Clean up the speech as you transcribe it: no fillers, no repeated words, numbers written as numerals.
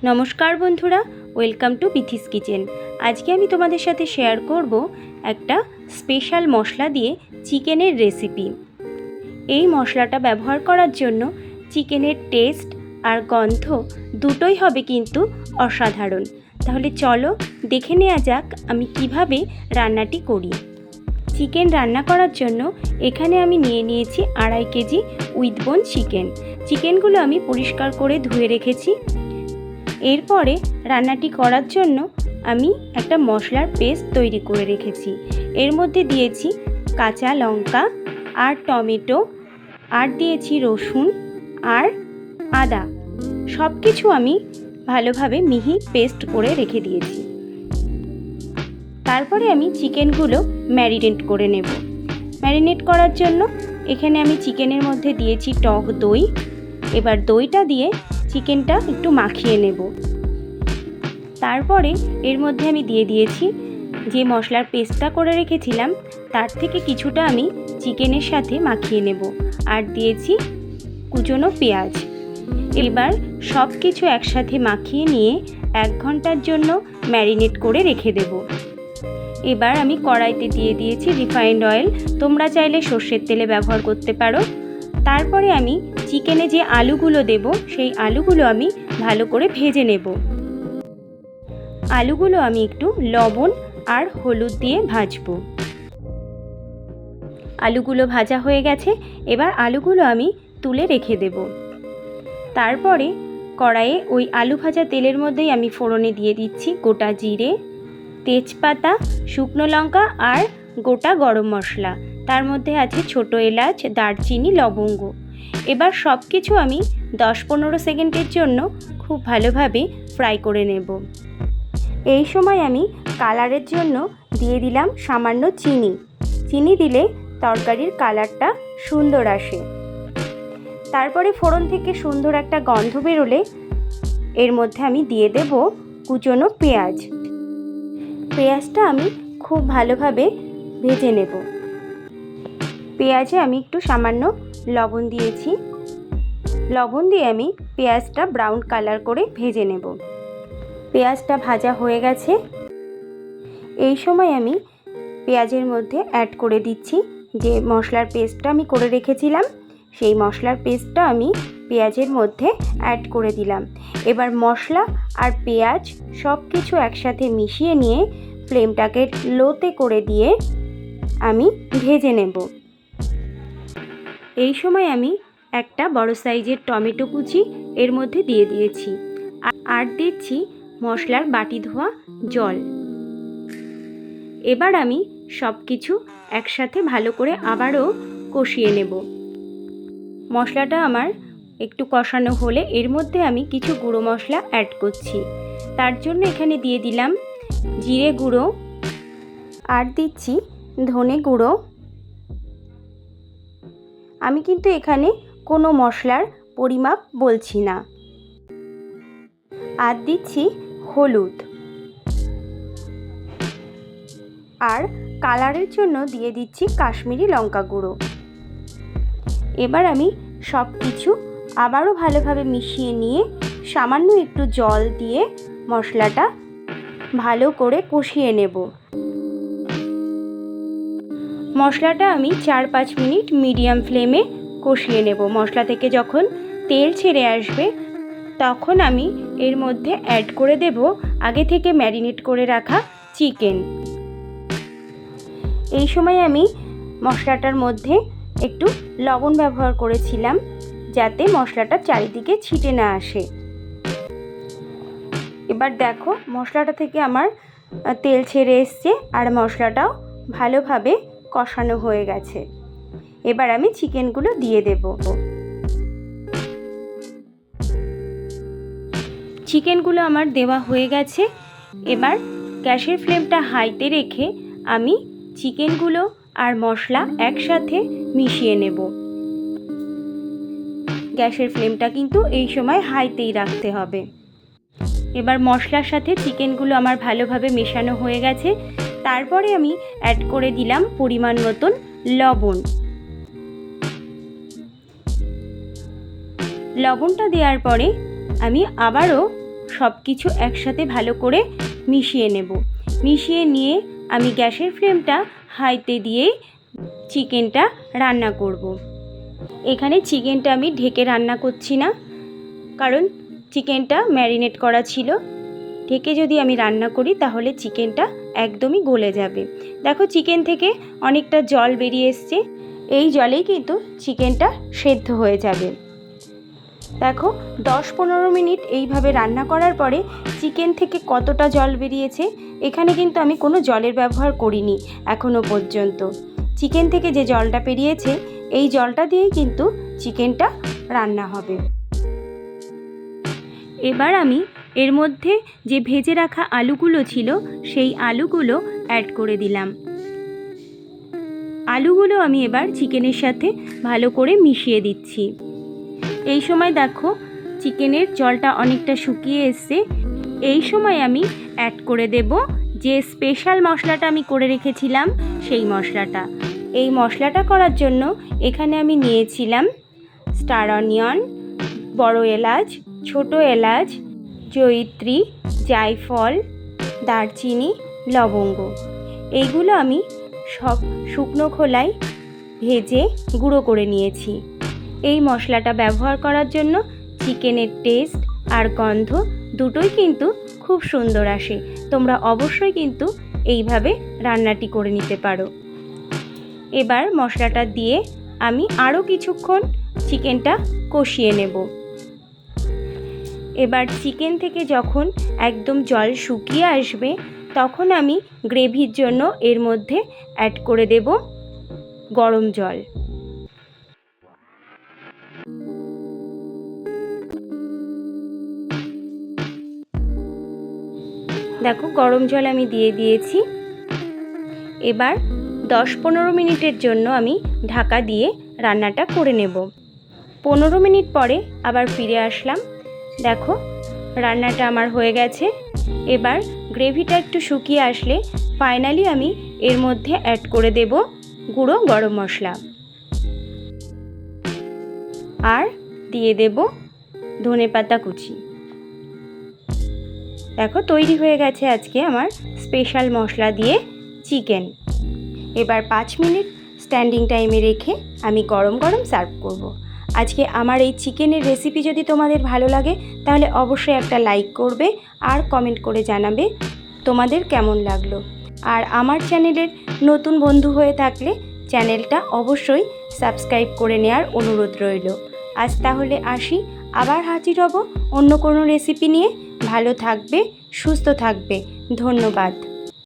নমস্কার বন্ধুরা, welcome to Bithi's kitchen. আজকে আমি তোমাদের সাথে শেয়ার করব একটা স্পেশাল মশলা দিয়ে চিকেনের রেসিপি। এই মশলাটা ব্যবহার করার জন্য চিকেনের টেস্ট আর গন্ধ দুটোই হবে কিন্তু অসাধারণ। তাহলে চলো দেখে নেওয়া যাক আমি কিভাবে রান্নাটি করি। চিকেন রান্না করার জন্য এখানে আমি নিয়ে নিয়েছি 2.5 কেজি উইথ বোন চিকেন। চিকেনগুলো আমি পরিষ্কার করে ধুয়ে রেখেছি। এরপরে রান্নাটি করার জন্য আমি একটা মশলার পেস্ট তৈরি করে রেখেছি। এর মধ্যে দিয়েছি কাঁচা লঙ্কা আর টমেটো, আর দিয়েছি রসুন আর আদা। সব কিছু আমি ভালোভাবে মিহি পেস্ট করে রেখে দিয়েছি। তারপরে আমি চিকেনগুলো ম্যারিনেট করে নেব। ম্যারিনেট করার জন্য এখানে আমি চিকেনের মধ্যে দিয়েছি টক দই। এবার দইটা দিয়ে চিকেনটা একটু মাখিয়ে নেব। তারপরে এর মধ্যে আমি দিয়ে দিয়েছি যে মশলার পেস্টটা করে রেখেছিলাম, তার থেকে কিছুটা আমি চিকেনের সাথে মাখিয়ে নেব। আর দিয়েছি কুচনো পেঁয়াজ। এবার সব কিছু একসাথে মাখিয়ে নিয়ে 1 ঘন্টার জন্য ম্যারিনেট করে রেখে দেব। এবার আমি কড়াইতে দিয়ে দিয়েছি রিফাইন্ড অয়েল। তোমরা চাইলে সর্ষের তেলে ব্যবহার করতে পারো। তারপরে আমি চিকেনে যে আলুগুলো দেব, সেই আলুগুলো আমি ভালো করে ভেজে নেব। আলুগুলো আমি একটু লবণ আর হলুদ দিয়ে ভাজবো। আলুগুলো ভাজা হয়ে গেছে। এবার আলুগুলো আমি তুলে রেখে দেব। তারপরে কড়াইয়ে ওই আলু ভাজা তেলের মধ্যেই আমি ফোড়নে দিয়ে দিচ্ছি গোটা জিরে, তেজপাতা, শুকনো লঙ্কা আর গোটা গরম মশলা। তার মধ্যে আছে ছোটো এলাচ, দারচিনি, লবঙ্গ। এবার সব কিছু আমি 10-15 সেকেন্ডের জন্য খুব ভালোভাবে ফ্রাই করে নেব। এই সময় আমি কালারের জন্য দিয়ে দিলাম সামান্য চিনি। চিনি দিলে তরকারির কালারটা সুন্দর আসে। তারপরে ফোড়ন থেকে সুন্দর একটা গন্ধ বেরোলে এর মধ্যে আমি দিয়ে দেব কুচনো পেঁয়াজ। পেঁয়াজটা আমি খুব ভালোভাবে ভেজে নেব। পেঁয়াজে আমি একটু সামান্য লবণ দিয়েছি। লবণ দিয়ে আমি পেঁয়াজটা ব্রাউন কালার করে ভেজে নেব। পেঁয়াজটা ভাজা হয়ে গেছে। এই সময় আমি পেঁয়াজের মধ্যে অ্যাড করে দিচ্ছি যে মশলার পেস্টটা আমি করে রেখেছিলাম, সেই মশলার পেস্টটা আমি পেঁয়াজের মধ্যে অ্যাড করে দিলাম। এবার মশলা আর পেঁয়াজ সব কিছু একসাথে মিশিয়ে নিয়ে ফ্লেমটাকে লোতে করে দিয়ে আমি ভেজে নেব। এই সময় আমি একটা বড় সাইজের টমেটো কুচি এর মধ্যে দিয়ে দিয়েছি। আর দিচ্ছি মশলার বাটি ধোয়া জল। এবার আমি সব কিছু একসাথে ভালো করে আবারও কষিয়ে নেব। মশলাটা আমার একটু কষানো হলে এর মধ্যে আমি কিছু গুঁড়ো মশলা অ্যাড করছি। তার জন্য এখানে দিয়ে দিলাম জিরে গুঁড়ো, আর দিচ্ছি ধনে গুঁড়ো। আমি কিন্তু এখানে কোনো মশলার পরিমাপ বলছি না। আর দিচ্ছি হলুদ। আর কালারের জন্য দিয়ে দিচ্ছি কাশ্মীরি লঙ্কা গুঁড়ো। এবার আমি সব কিছু আবারও ভালোভাবে মিশিয়ে নিয়ে সামান্য একটু জল দিয়ে মশলাটা ভালো করে কষিয়ে নেব। মশলাটা আমি 4-5 মিনিট মিডিয়াম ফ্লেমে কষিয়ে নেব। মশলা থেকে যখন তেল ছেড়ে আসবে তখন আমি এর মধ্যে অ্যাড করে দেব আগে থেকে ম্যারিনেট করে রাখা চিকেন। এই সময় আমি মশলাটার মধ্যে একটু লবণ ব্যবহার করেছিলাম যাতে মশলাটা চারিদিকে ছিটে না আসে। এবার দেখো মশলাটা থেকে আমার তেল ছেড়ে এসছে আর মশলাটাও ভালোভাবে কষানো হয়ে গেছে। এবার আমি চিকেনগুলো দিয়ে দেব। চিকেনগুলো আমার দেওয়া হয়ে গেছে। এবার গ্যাসের ফ্লেমটা হাইতে রেখে আমি চিকেনগুলো আর মশলা একসাথে মিশিয়ে নেব। গ্যাসের ফ্লেমটা কিন্তু এই সময় হাইতেই রাখতে হবে। এবার মশলার সাথে চিকেনগুলো আমার ভালোভাবে মেশানো হয়ে গেছে। তারপরে আমি অ্যাড করে দিলাম পরিমাণ মতন লবণ। লবণটা দেওয়ার পরে আমি আবারও সব কিছু একসাথে ভালো করে মিশিয়ে নেব। মিশিয়ে নিয়ে আমি গ্যাসের ফ্লেমটা হাইতে দিয়েই চিকেনটা রান্না করব। এখানে চিকেনটা আমি ঢেকে রান্না করছি না, কারণ চিকেনটা ম্যারিনেট করা ছিল। ঢেকে যদি আমি রান্না করি তাহলে চিকেনটা একদমই গলে যাবে। দেখো চিকেন থেকে অনেকটা জল বেরিয়ে এসছে, এই জলেই কিন্তু চিকেনটা সেদ্ধ হয়ে যাবে। দেখো 10-15 মিনিট এইভাবে রান্না করার পরে চিকেন থেকে কতটা জল বেরিয়েছে। এখানে কিন্তু আমি কোনো জলের ব্যবহার করিনি এখনও পর্যন্ত। চিকেন থেকে যে জলটা বেরিয়েছে এই জলটা দিয়েই কিন্তু চিকেনটা রান্না হবে। এবার আমি এর মধ্যে যে ভেজে রাখা আলুগুলো ছিল সেই আলুগুলো অ্যাড করে দিলাম। আলুগুলো আমি এবার চিকেনের সাথে ভালো করে মিশিয়ে দিচ্ছি। এই সময় দেখো চিকেনের জলটা অনেকটা শুকিয়ে এসছে। এই সময় আমি অ্যাড করে দেব যে স্পেশাল মশলাটা আমি করে রেখেছিলাম সেই মশলাটা। এই মশলাটা করার জন্য এখানে আমি নিয়েছিলাম স্টার অনিয়ন, বড় এলাচ, ছোট এলাচ, জয়িত্রী, জায়ফল, দারচিনি, লবঙ্গ। এইগুলো আমি সব শুকনো খোলায় ভেজে গুঁড়ো করে নিয়েছি। এই মশলাটা ব্যবহার করার জন্য চিকেনের টেস্ট আর গন্ধ দুটোই কিন্তু খুব সুন্দর আসে। তোমরা অবশ্যই কিন্তু এইভাবে রান্নাটি করে নিতে পারো। এবার মশলাটা দিয়ে আমি আরও কিছুক্ষণ চিকেনটা কষিয়ে নেব। এবার চিকেন থেকে যখন একদম জল শুকিয়ে আসবে তখন আমি গ্রেভির জন্য এর মধ্যে অ্যাড করে দেব গরম জল। দেখো গরম জল আমি দিয়ে দিয়েছি। এবার 10-15 মিনিটের জন্য আমি ঢাকা দিয়ে রান্নাটা করে নেব। 15 মিনিট পরে আবার ফিরে আসলাম। দেখো রান্নাটা আমার হয়ে গেছে। এবার গ্রেভিটা একটু শুকিয়ে আসলে ফাইনালি আমি এর মধ্যে অ্যাড করে দেব গুঁড়ো গরম মশলা আর দিয়ে দেব ধনেপাতা কুচি। দেখো তৈরি হয়ে গেছে আজকে আমার স্পেশাল মশলা দিয়ে চিকেন। এবার 5 মিনিট স্ট্যান্ডিং টাইমে রেখে আমি গরম গরম সার্ভ করব। আজকে আমার এই চিকেনের রেসিপি যদি তোমাদের ভালো লাগে তাহলে অবশ্যই একটা লাইক করবে আর কমেন্ট করে জানাবে তোমাদের কেমন লাগলো। আর আমার চ্যানেলের নতুন বন্ধু হয়ে থাকলে চ্যানেলটা অবশ্যই সাবস্ক্রাইব করে নেওয়ার অনুরোধ রইল। আজ তাহলে আসি, আবার হাজির হব অন্য কোনো রেসিপি নিয়ে। ভালো থাকবে, সুস্থ থাকবে। ধন্যবাদ।